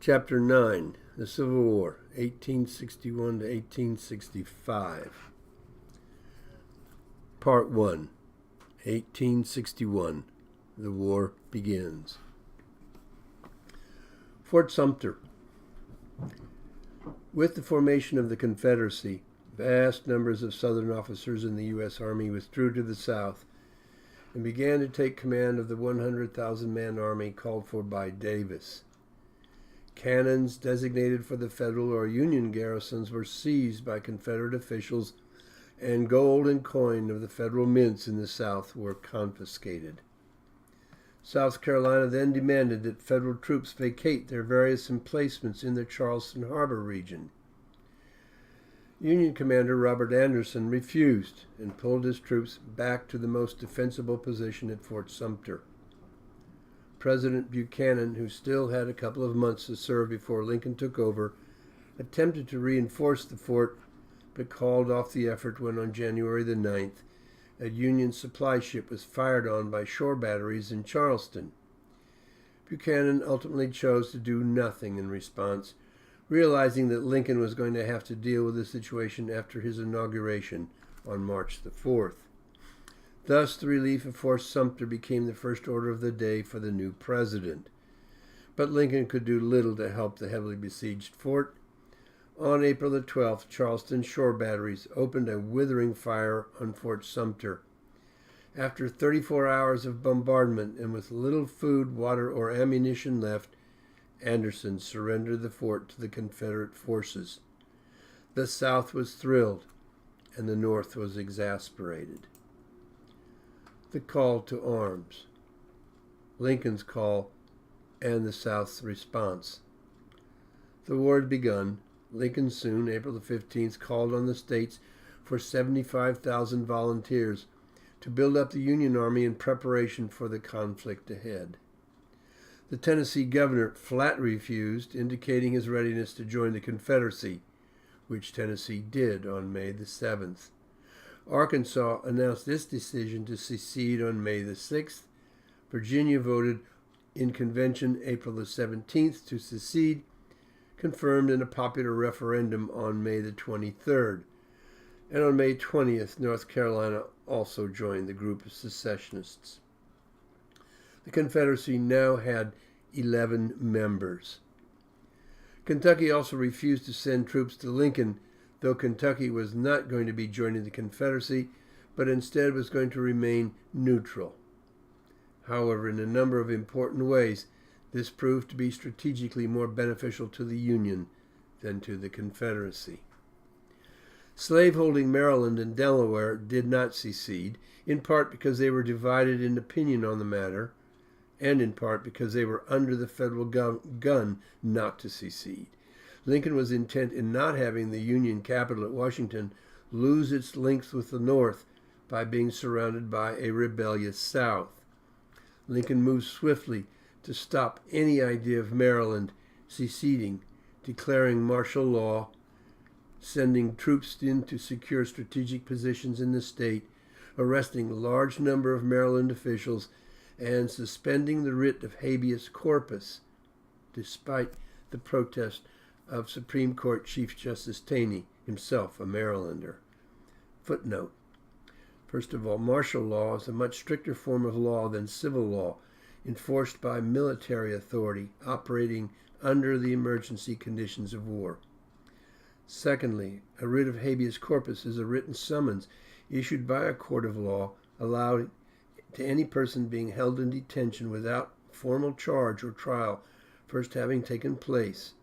Chapter 9, The Civil War, 1861 to 1865. Part 1, 1861. The war begins. Fort Sumter. With the formation of the Confederacy, vast numbers of Southern officers in the U.S. Army withdrew to the South and began to take command of the 100,000-man army called for by Davis. Cannons designated for the Federal or Union garrisons were seized by Confederate officials, and gold and coin of the Federal mints in the South were confiscated. South Carolina then demanded that Federal troops vacate their various emplacements in the Charleston Harbor region. Union Commander Robert Anderson refused and pulled his troops back to the most defensible position at Fort Sumter. President Buchanan, who still had a couple of months to serve before Lincoln took over, attempted to reinforce the fort, but called off the effort when on January the 9th, a Union supply ship was fired on by shore batteries in Charleston. Buchanan ultimately chose to do nothing in response, realizing that Lincoln was going to have to deal with the situation after his inauguration on March the 4th. Thus, the relief of Fort Sumter became the first order of the day for the new president. But Lincoln could do little to help the heavily besieged fort. On April the 12th, Charleston shore batteries opened a withering fire on Fort Sumter. After 34 hours of bombardment and with little food, water, or ammunition left, Anderson surrendered the fort to the Confederate forces. The South was thrilled, and the North was exasperated. The call to arms. Lincoln's call and the South's response. The war had begun. Lincoln soon, April the 15th, called on the states for 75,000 volunteers to build up the Union Army in preparation for the conflict ahead. The Tennessee governor flat refused, indicating his readiness to join the Confederacy, which Tennessee did on May the 7th. Arkansas announced its decision to secede on May the 6th. Virginia voted in convention April the 17th to secede, confirmed in a popular referendum on May the 23rd. And on May 20th, North Carolina also joined the group of secessionists. The Confederacy now had 11 members. Kentucky also refused to send troops to Lincoln, though Kentucky was not going to be joining the Confederacy, but instead was going to remain neutral. However, in a number of important ways, this proved to be strategically more beneficial to the Union than to the Confederacy. Slaveholding Maryland and Delaware did not secede, in part because they were divided in opinion on the matter, and in part because they were under the federal gun not to secede. Lincoln was intent in not having the Union capital at Washington lose its links with the North by being surrounded by a rebellious South. Lincoln moved swiftly to stop any idea of Maryland seceding, declaring martial law, sending troops in to secure strategic positions in the state, arresting a large number of Maryland officials, and suspending the writ of habeas corpus, despite the protest of Supreme Court Chief Justice Taney, himself a Marylander. Footnote. First of all, martial law is a much stricter form of law than civil law, enforced by military authority operating under the emergency conditions of war. Secondly, a writ of habeas corpus is a written summons issued by a court of law allowed to any person being held in detention without formal charge or trial first having taken place,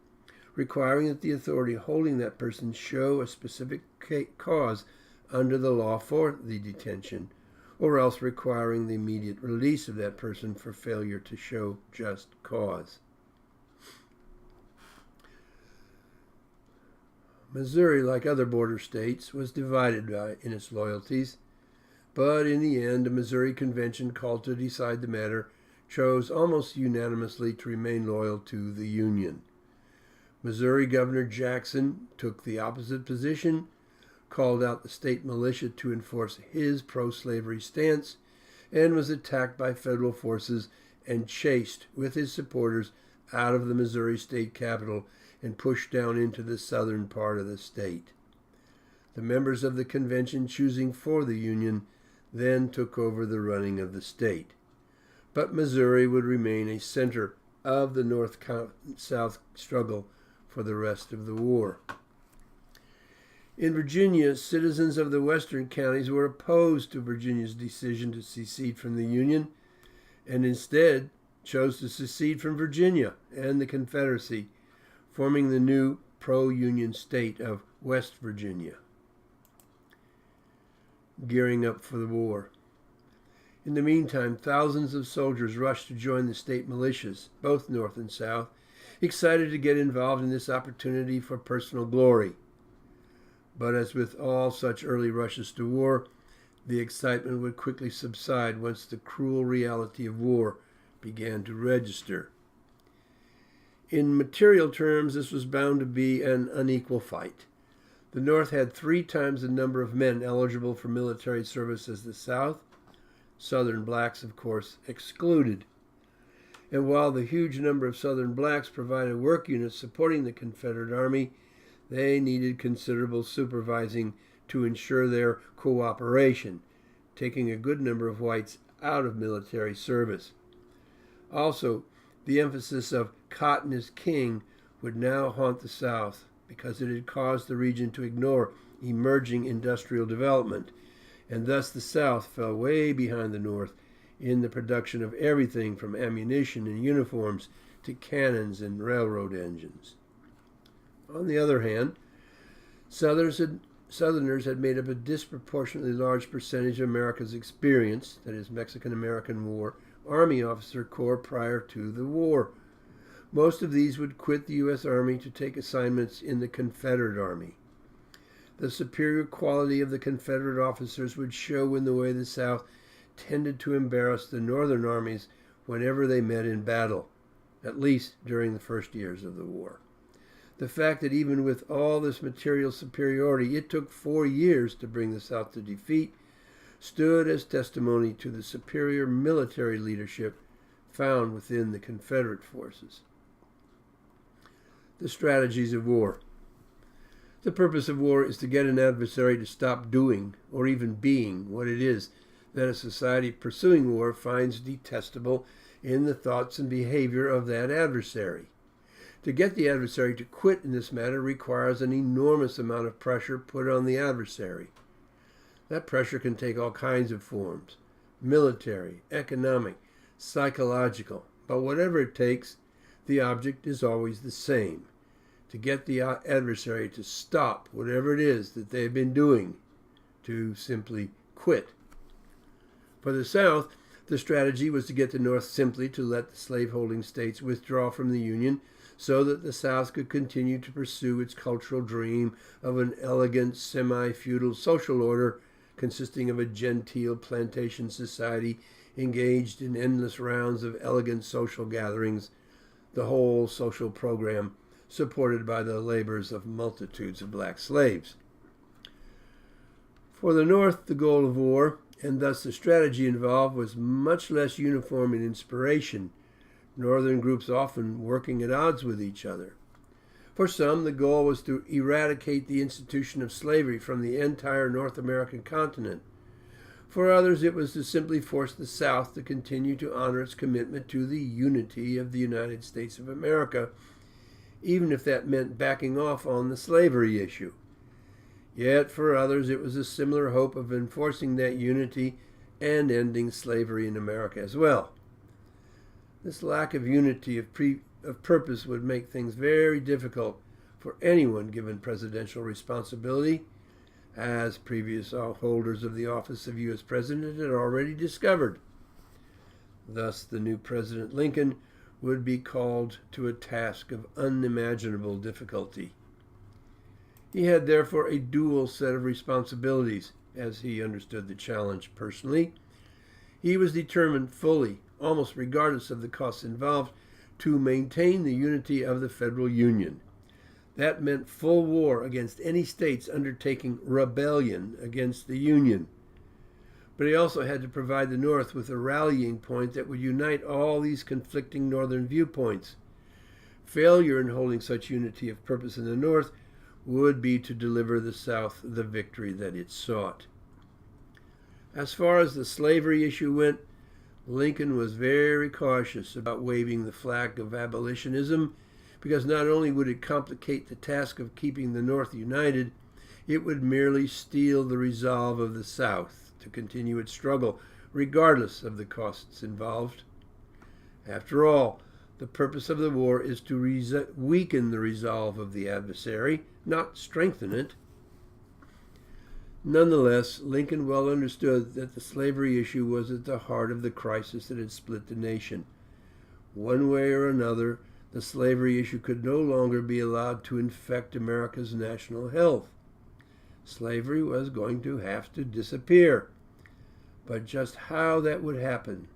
requiring that the authority holding that person show a specific cause under the law for the detention, or else requiring the immediate release of that person for failure to show just cause. Missouri, like other border states, was divided in its loyalties, but in the end, a Missouri convention called to decide the matter chose almost unanimously to remain loyal to the Union. Missouri Governor Jackson took the opposite position, called out the state militia to enforce his pro-slavery stance, and was attacked by federal forces and chased with his supporters out of the Missouri state capital and pushed down into the southern part of the state. The members of the convention choosing for the Union then took over the running of the state. But Missouri would remain a center of the North-South struggle for the rest of the war. In Virginia, citizens of the western counties were opposed to Virginia's decision to secede from the Union, and instead chose to secede from Virginia and the Confederacy, forming the new pro-Union state of West Virginia. Gearing up for the war. In the meantime, thousands of soldiers rushed to join the state militias, both North and South, excited to get involved in this opportunity for personal glory. But as with all such early rushes to war, the excitement would quickly subside once the cruel reality of war began to register. In material terms, this was bound to be an unequal fight. The North had 3 times the number of men eligible for military service as the South, Southern blacks, of course, excluded. And while the huge number of Southern blacks provided work units supporting the Confederate Army, they needed considerable supervising to ensure their cooperation, taking a good number of whites out of military service. Also, the emphasis of cotton is king would now haunt the South because it had caused the region to ignore emerging industrial development, and thus the South fell way behind the North in the production of everything from ammunition and uniforms to cannons and railroad engines. On the other hand, Southerners had made up a disproportionately large percentage of America's experience, that is, Mexican-American War, Army officer corps prior to the war. Most of these would quit the U.S. Army to take assignments in the Confederate Army. The superior quality of the Confederate officers would show in the way the South tended to embarrass the Northern armies whenever they met in battle, at least during the first years of the war. The fact that even with all this material superiority, it took 4 years to bring the South to defeat stood as testimony to the superior military leadership found within the Confederate forces. The strategies of war. The purpose of war is to get an adversary to stop doing or even being what it is that a society pursuing war finds detestable in the thoughts and behavior of that adversary. To get the adversary to quit in this matter requires an enormous amount of pressure put on the adversary. That pressure can take all kinds of forms: military, economic, psychological. But whatever it takes, the object is always the same: to get the adversary to stop whatever it is that they've been doing, to simply quit. For the South, the strategy was to get the North simply to let the slaveholding states withdraw from the Union so that the South could continue to pursue its cultural dream of an elegant, semi-feudal social order consisting of a genteel plantation society engaged in endless rounds of elegant social gatherings, the whole social program supported by the labors of multitudes of black slaves. For the North, the goal of war, and thus the strategy involved, was much less uniform in inspiration, Northern groups often working at odds with each other. For some, the goal was to eradicate the institution of slavery from the entire North American continent. For others, it was to simply force the South to continue to honor its commitment to the unity of the United States of America, even if that meant backing off on the slavery issue. Yet for others, it was a similar hope of enforcing that unity and ending slavery in America as well. This lack of unity of purpose would make things very difficult for anyone given presidential responsibility, as previous holders of the office of U.S. President had already discovered. Thus, the new President Lincoln would be called to a task of unimaginable difficulty. He had therefore a dual set of responsibilities, as he understood the challenge personally. He was determined fully, almost regardless of the costs involved, to maintain the unity of the federal union. That meant full war against any states undertaking rebellion against the Union. But he also had to provide the North with a rallying point that would unite all these conflicting Northern viewpoints, Failure in holding such unity of purpose in the North would be to deliver the South the victory that it sought. As far as the slavery issue went, Lincoln was very cautious about waving the flag of abolitionism, because not only would it complicate the task of keeping the North united, it would merely steel the resolve of the South to continue its struggle, regardless of the costs involved. After all, the purpose of the war is to weaken the resolve of the adversary, not strengthen it. Nonetheless, Lincoln well understood that the slavery issue was at the heart of the crisis that had split the nation. One way or another, the slavery issue could no longer be allowed to infect America's national health. Slavery was going to have to disappear. But just how that would happen,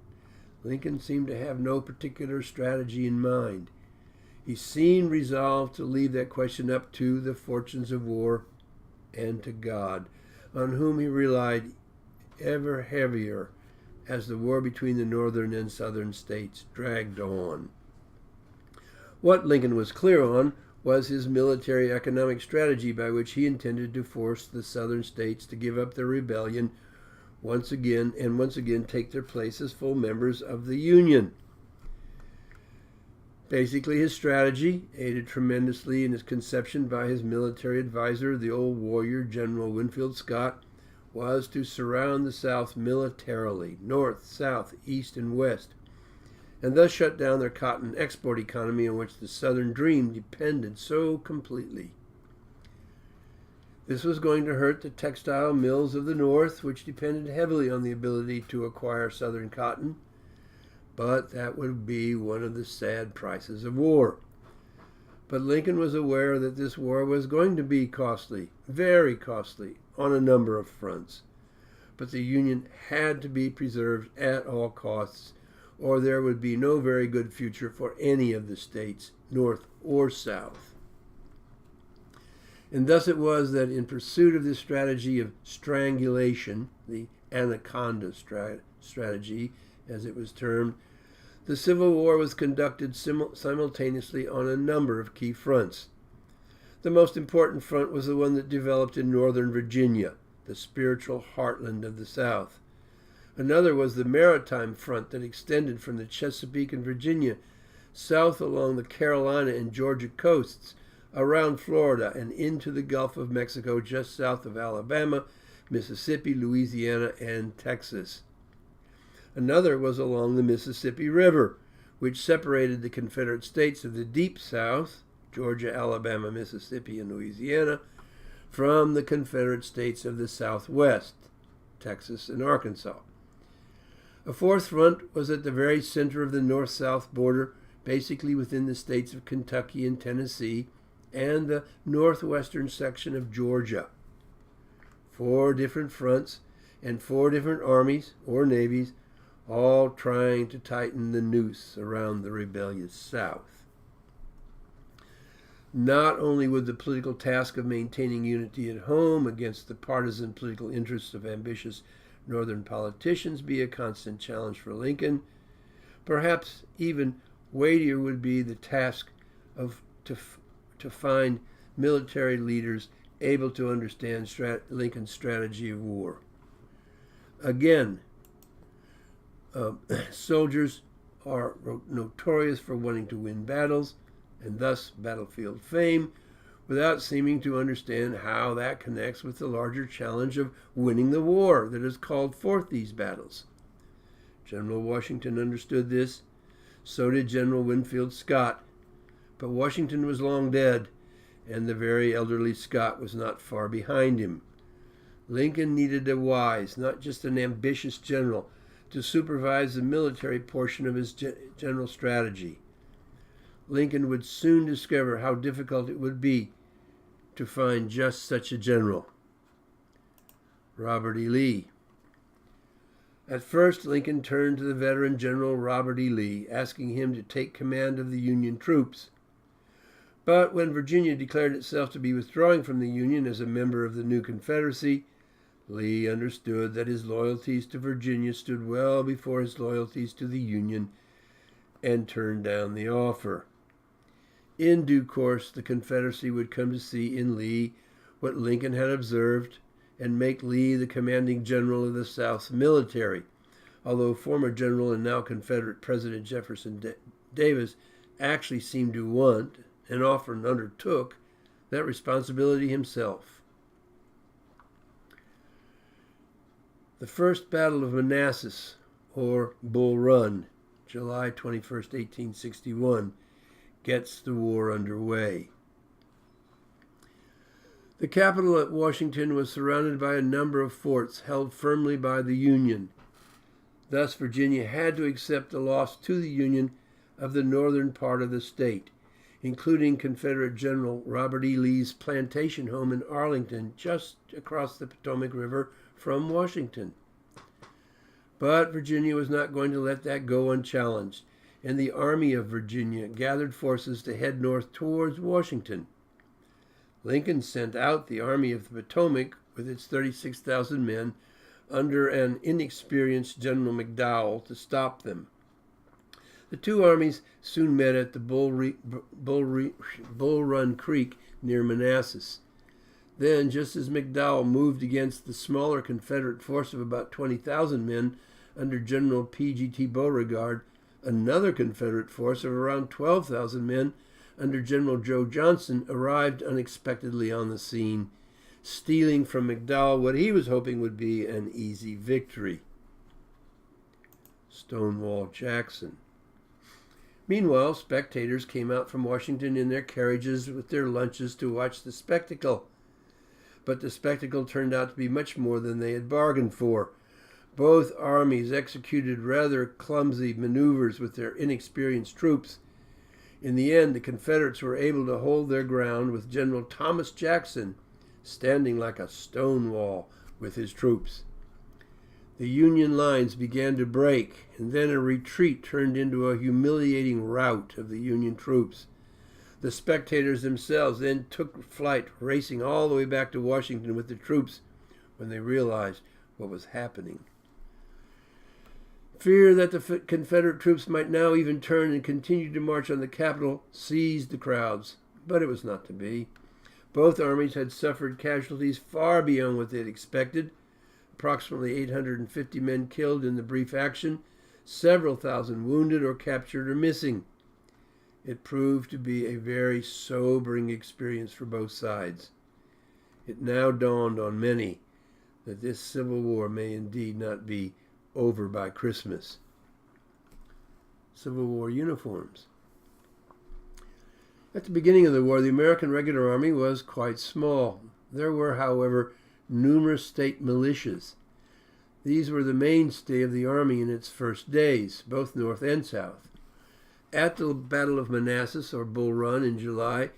Lincoln seemed to have no particular strategy in mind. He seemed resolved to leave that question up to the fortunes of war and to God, on whom he relied ever heavier as the war between the northern and southern states dragged on. What Lincoln was clear on was his military economic strategy, by which he intended to force the southern states to give up their rebellion once again take their place as full members of the Union. Basically, his strategy, aided tremendously in its conception by his military advisor, the old warrior General Winfield Scott, was to surround the South militarily, north, south, east, and west, and thus shut down their cotton export economy on which the Southern dream depended so completely. This was going to hurt the textile mills of the North, which depended heavily on the ability to acquire Southern cotton, but that would be one of the sad prices of war. But Lincoln was aware that this war was going to be costly, very costly, on a number of fronts. But the Union had to be preserved at all costs, or there would be no very good future for any of the states, North or South. And thus it was that in pursuit of this strategy of strangulation, the anaconda strategy, as it was termed, the Civil War was conducted simultaneously on a number of key fronts. The most important front was the one that developed in northern Virginia, the spiritual heartland of the South. Another was the maritime front that extended from the Chesapeake and Virginia south along the Carolina and Georgia coasts, around Florida, and into the Gulf of Mexico just south of Alabama, Mississippi, Louisiana, and Texas. Another was along the Mississippi River, which separated the Confederate States of the Deep South, Georgia, Alabama, Mississippi, and Louisiana, from the Confederate States of the Southwest, Texas and Arkansas. A fourth front was at the very center of the north-south border, basically within the states of Kentucky and Tennessee, and the northwestern section of Georgia. 4 different fronts and 4 different armies or navies, all trying to tighten the noose around the rebellious South. Not only would the political task of maintaining unity at home against the partisan political interests of ambitious northern politicians be a constant challenge for Lincoln, perhaps even weightier would be the task to find military leaders able to understand Lincoln's strategy of war. Again, soldiers are notorious for wanting to win battles, and thus battlefield fame, without seeming to understand how that connects with the larger challenge of winning the war that has called forth these battles. General Washington understood this. So did General Winfield Scott. But Washington was long dead, and the very elderly Scott was not far behind him. Lincoln needed a wise, not just an ambitious general, to supervise the military portion of his general strategy. Lincoln would soon discover how difficult it would be to find just such a general. Robert E. Lee. At first, Lincoln turned to the veteran General Robert E. Lee, asking him to take command of the Union troops. But when Virginia declared itself to be withdrawing from the Union as a member of the new Confederacy, Lee understood that his loyalties to Virginia stood well before his loyalties to the Union, and turned down the offer. In due course, the Confederacy would come to see in Lee what Lincoln had observed and make Lee the commanding general of the South's military, although former General and now Confederate President Jefferson Davis actually seemed to want, and often undertook, that responsibility himself. The First Battle of Manassas, or Bull Run, July 21st, 1861, gets the war underway. The capital at Washington was surrounded by a number of forts held firmly by the Union. Thus, Virginia had to accept the loss to the Union of the northern part of the state, including Confederate General Robert E. Lee's plantation home in Arlington, just across the Potomac River from Washington. But Virginia was not going to let that go unchallenged, and the Army of Virginia gathered forces to head north towards Washington. Lincoln sent out the Army of the Potomac with its 36,000 men under an inexperienced General McDowell to stop them. The two armies soon met at the Bull Run Creek near Manassas. Then, just as McDowell moved against the smaller Confederate force of about 20,000 men under General P.G.T. Beauregard, another Confederate force of around 12,000 men under General Joe Johnston arrived unexpectedly on the scene, stealing from McDowell what he was hoping would be an easy victory. Stonewall Jackson. Meanwhile, spectators came out from Washington in their carriages with their lunches to watch the spectacle. But the spectacle turned out to be much more than they had bargained for. Both armies executed rather clumsy maneuvers with their inexperienced troops. In the end, the Confederates were able to hold their ground with General Thomas Jackson standing like a stone wall with his troops. The Union lines began to break, and then a retreat turned into a humiliating rout of the Union troops. The spectators themselves then took flight, racing all the way back to Washington with the troops when they realized what was happening. Fear that the Confederate troops might now even turn and continue to march on the capital seized the crowds, but it was not to be. Both armies had suffered casualties far beyond what they had expected. Approximately 850 men killed in the brief action, several thousand wounded or captured or missing. It proved to be a very sobering experience for both sides. It now dawned on many that this Civil War may indeed not be over by Christmas. Civil War uniforms. At the beginning of the war, the American Regular Army was quite small. There were, however, numerous state militias. These were the mainstay of the Army in its first days, both North and South. At the Battle of Manassas, or Bull Run, in July,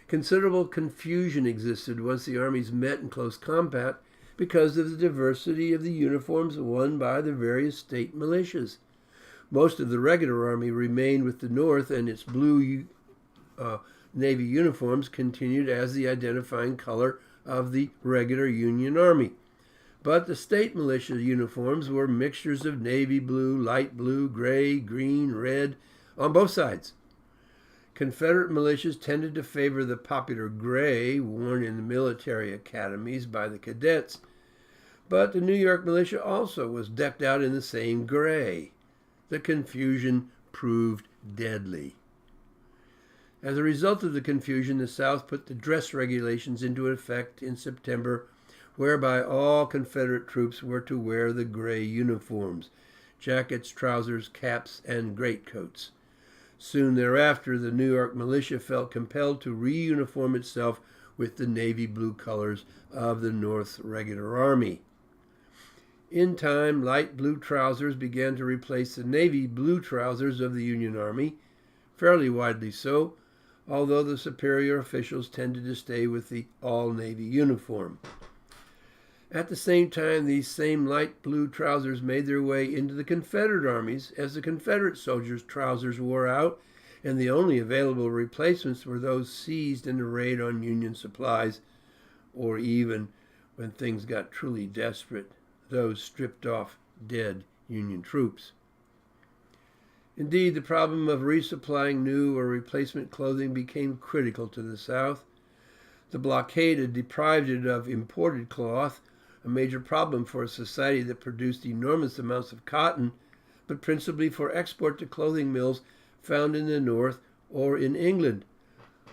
considerable confusion existed once the armies met in close combat because of the diversity of the uniforms worn by the various state militias. Most of the regular army remained with the North, and its blue Navy uniforms continued as the identifying color of the regular Union Army. But the state militia uniforms were mixtures of navy blue, light blue, gray, green, red, on both sides. Confederate militias tended to favor the popular gray worn in the military academies by the cadets, but the New York militia also was decked out in the same gray. The confusion proved deadly. As a result of the confusion, the South put the dress regulations into effect in September, whereby all Confederate troops were to wear the gray uniforms, jackets, trousers, caps, and greatcoats. Soon thereafter, the New York militia felt compelled to reuniform itself with the navy blue colors of the North Regular Army. In time, light blue trousers began to replace the navy blue trousers of the Union Army, fairly widely so, although the superior officials tended to stay with the all-navy uniform. At the same time, these same light blue trousers made their way into the Confederate armies as the Confederate soldiers' trousers wore out, and the only available replacements were those seized in a raid on Union supplies, or even, when things got truly desperate, those stripped off dead Union troops. Indeed, the problem of resupplying new or replacement clothing became critical to the South. The blockade had deprived it of imported cloth, a major problem for a society that produced enormous amounts of cotton, but principally for export to clothing mills found in the North or in England.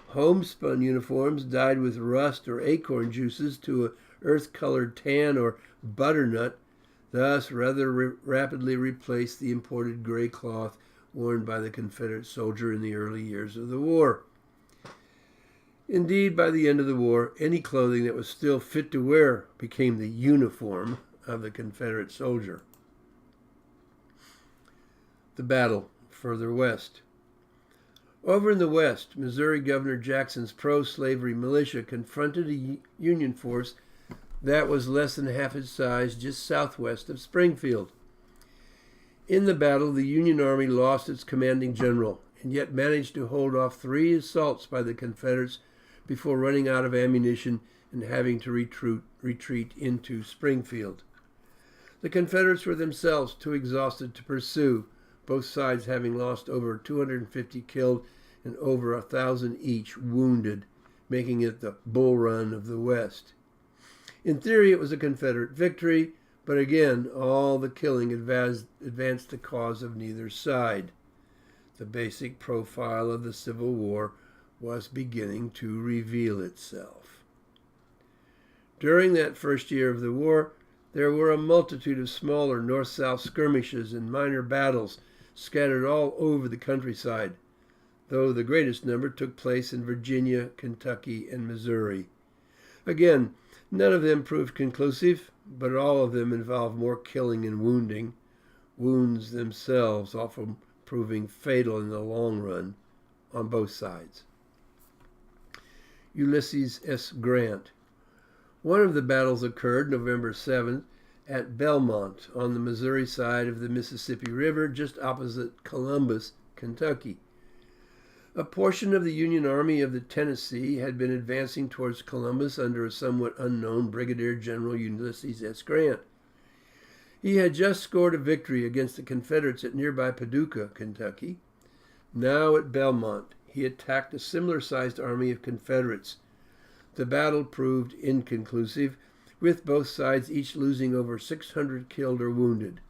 Homespun uniforms dyed with rust or acorn juices to an earth-colored tan or butternut thus rather rapidly replaced the imported gray cloth worn by the Confederate soldier in the early years of the war. Indeed, by the end of the war, any clothing that was still fit to wear became the uniform of the Confederate soldier. The battle further west. Over in the west, Missouri Governor Jackson's pro-slavery militia confronted a Union force that was less than half its size just southwest of Springfield. In the battle, the Union Army lost its commanding general, and yet managed to hold off 3 assaults by the Confederates before running out of ammunition and having to retreat into Springfield. The Confederates were themselves too exhausted to pursue, both sides having lost over 250 killed and over 1,000 each wounded, making it the Bull Run of the West. In theory, it was a Confederate victory, but again, all the killing advanced the cause of neither side. The basic profile of the Civil War was beginning to reveal itself. During that first year of the war, there were a multitude of smaller north-south skirmishes and minor battles scattered all over the countryside, though the greatest number took place in Virginia, Kentucky, and Missouri. Again, none of them proved conclusive, but all of them involved more killing and wounding, wounds themselves often proving fatal in the long run on both sides. Ulysses S. Grant. One of the battles occurred November 7th at Belmont on the Missouri side of the Mississippi River, just opposite Columbus, Kentucky. A portion of the Union Army of the Tennessee had been advancing towards Columbus under a somewhat unknown Brigadier General Ulysses S. Grant. He had just scored a victory against the Confederates at nearby Paducah, Kentucky. Now at Belmont, he attacked a similar-sized army of Confederates. The battle proved inconclusive, with both sides each losing over 600 killed or wounded.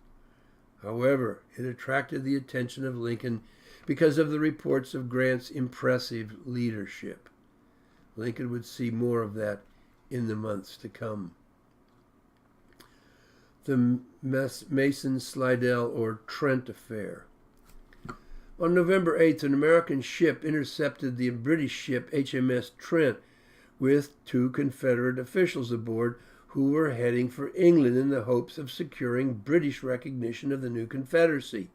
However, it attracted the attention of Lincoln because of the reports of Grant's impressive leadership. Lincoln would see more of that in the months to come. The Mason-Slidell or Trent Affair. On November 8th, an American ship intercepted the British ship HMS Trent with 2 Confederate officials aboard who were heading for England in the hopes of securing British recognition of the new Confederacy.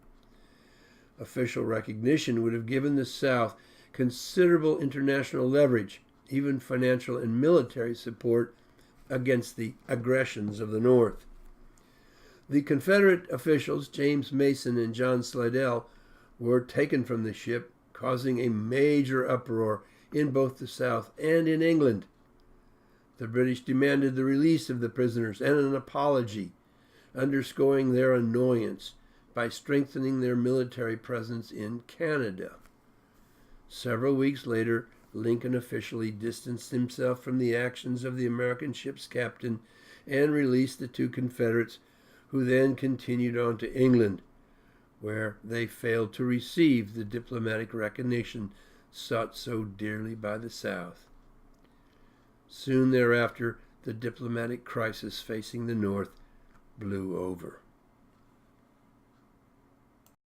Official recognition would have given the South considerable international leverage, even financial and military support against the aggressions of the North. The Confederate officials, James Mason and John Slidell, were taken from the ship, causing a major uproar in both the South and in England. The British demanded the release of the prisoners and an apology, underscoring their annoyance by strengthening their military presence in Canada. Several weeks later, Lincoln officially distanced himself from the actions of the American ship's captain and released the 2 Confederates, who then continued on to England, where they failed to receive the diplomatic recognition sought so dearly by the South. Soon thereafter, the diplomatic crisis facing the North blew over.